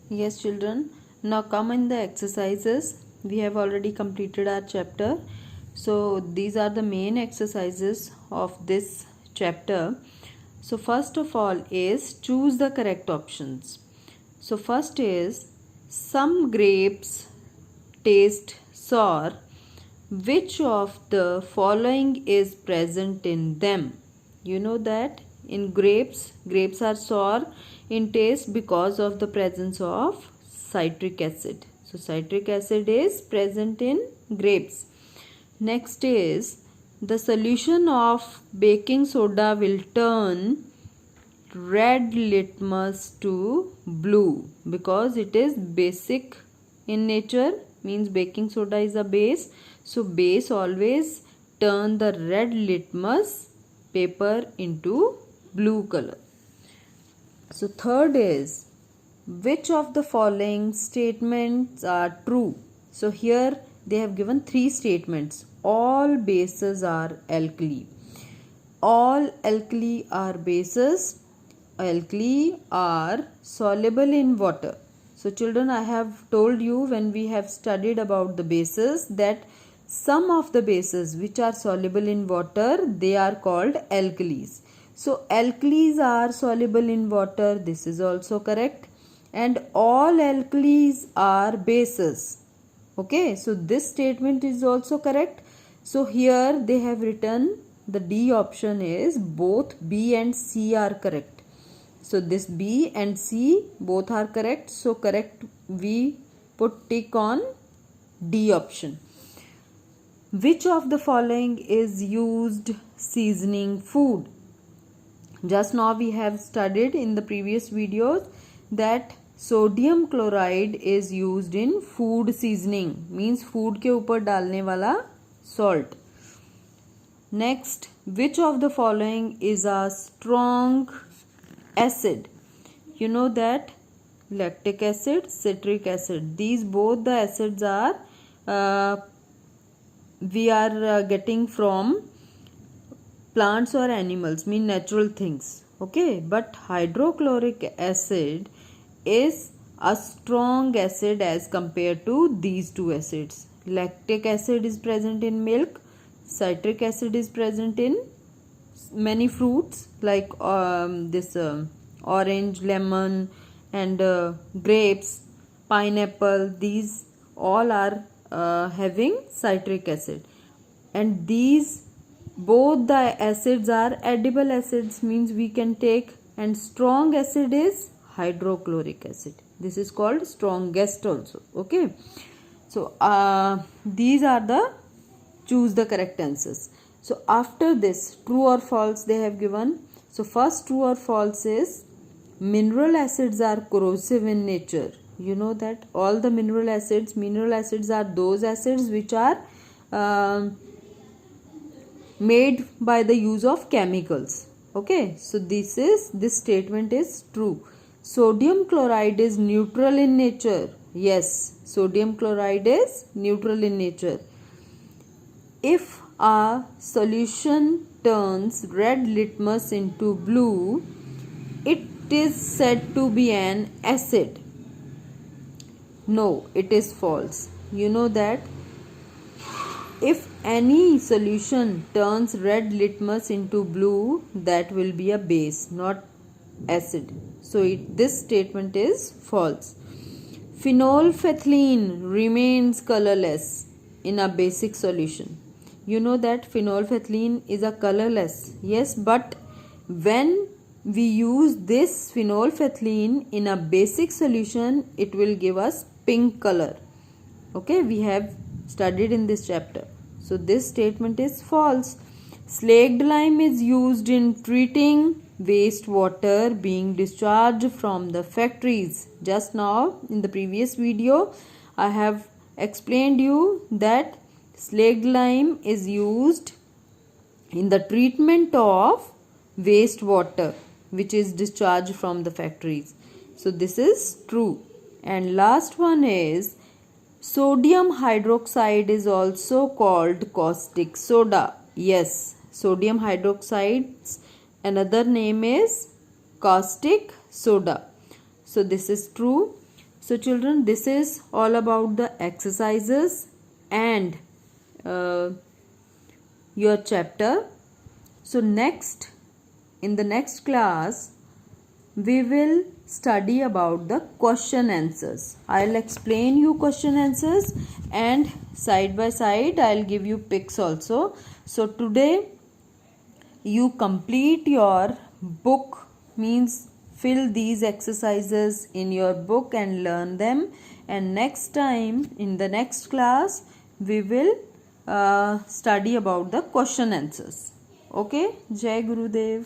Yes, children. Now come in the exercises. We have already completed our chapter. So these are the main exercises of this chapter. So first of all is choose the correct options. So first is some grapes taste sour. Which of the following is present in them? You know that in grapes are sour in taste because of the presence of citric acid. So citric acid is present in grapes. Next is the solution of baking soda will turn red litmus to blue because it is basic in nature, means baking soda is a base. So base always turn the red litmus paper into blue color. So third is which of the following statements are true? So here they have given three statements. All bases are alkali. All alkali are bases. Alkali are soluble in water. So children, I have told you when we have studied about the bases that some of the bases which are soluble in water, they are called alkalis. So alkalis are soluble in water, this is also correct, and all alkalis are bases. Okay, so this statement is also correct. So here they have written the D option is both B and C are correct. So this B and C both are correct. So correct, we put tick on D option. Which of the following is used seasoning food? Just now we have studied in the previous videos that sodium chloride is used in food seasoning, means food के ऊपर डालने वाला salt. Next, which of the following is a strong acid? You know that lactic acid, citric acid, these both the acids are we are getting from plants or animals, mean natural things. Okay, but hydrochloric acid is a strong acid as compared to these two acids. Lactic acid is present in milk, citric acid is present in many fruits like orange, lemon and grapes, pineapple, these all are having citric acid, and these both the acids are edible acids, means we can take, and strong acid is hydrochloric acid, this is called strongest also. Okay, so these are the choose the correct answers. So after this true or false they have given. So first true or false is mineral acids are corrosive in nature. You know that all the mineral acids are those acids which are made by the use of chemicals. Okay, so this statement is true. Sodium chloride is neutral in nature. Yes, sodium chloride is neutral in nature. If a solution turns red litmus into blue, it is said to be an acid. No, it is false. You know that if any solution turns red litmus into blue, that will be a base, not acid. So this statement is false. Phenolphthalein remains colorless in a basic solution. You know that phenolphthalein is a colorless. Yes, but when we use this phenolphthalein in a basic solution, it will give us pink color. Okay, we have studied in this chapter. So this statement is false. Slaked lime is used in treating wastewater being discharged from the factories. Just now in the previous video I have explained you that slaked lime is used in the treatment of wastewater which is discharged from the factories. So this is true. And last one is sodium hydroxide is also called caustic soda. Yes, sodium hydroxide's another name is caustic soda. So this is true. So children, this is all about the exercises and your chapter. So next, in the next class, we will study about the question answers. I'll explain you question answers, and side by side I'll give you pics also. So today you complete your book, means fill these exercises in your book and learn them, and next time in the next class we will study about the question answers. Okay, Jai Gurudev.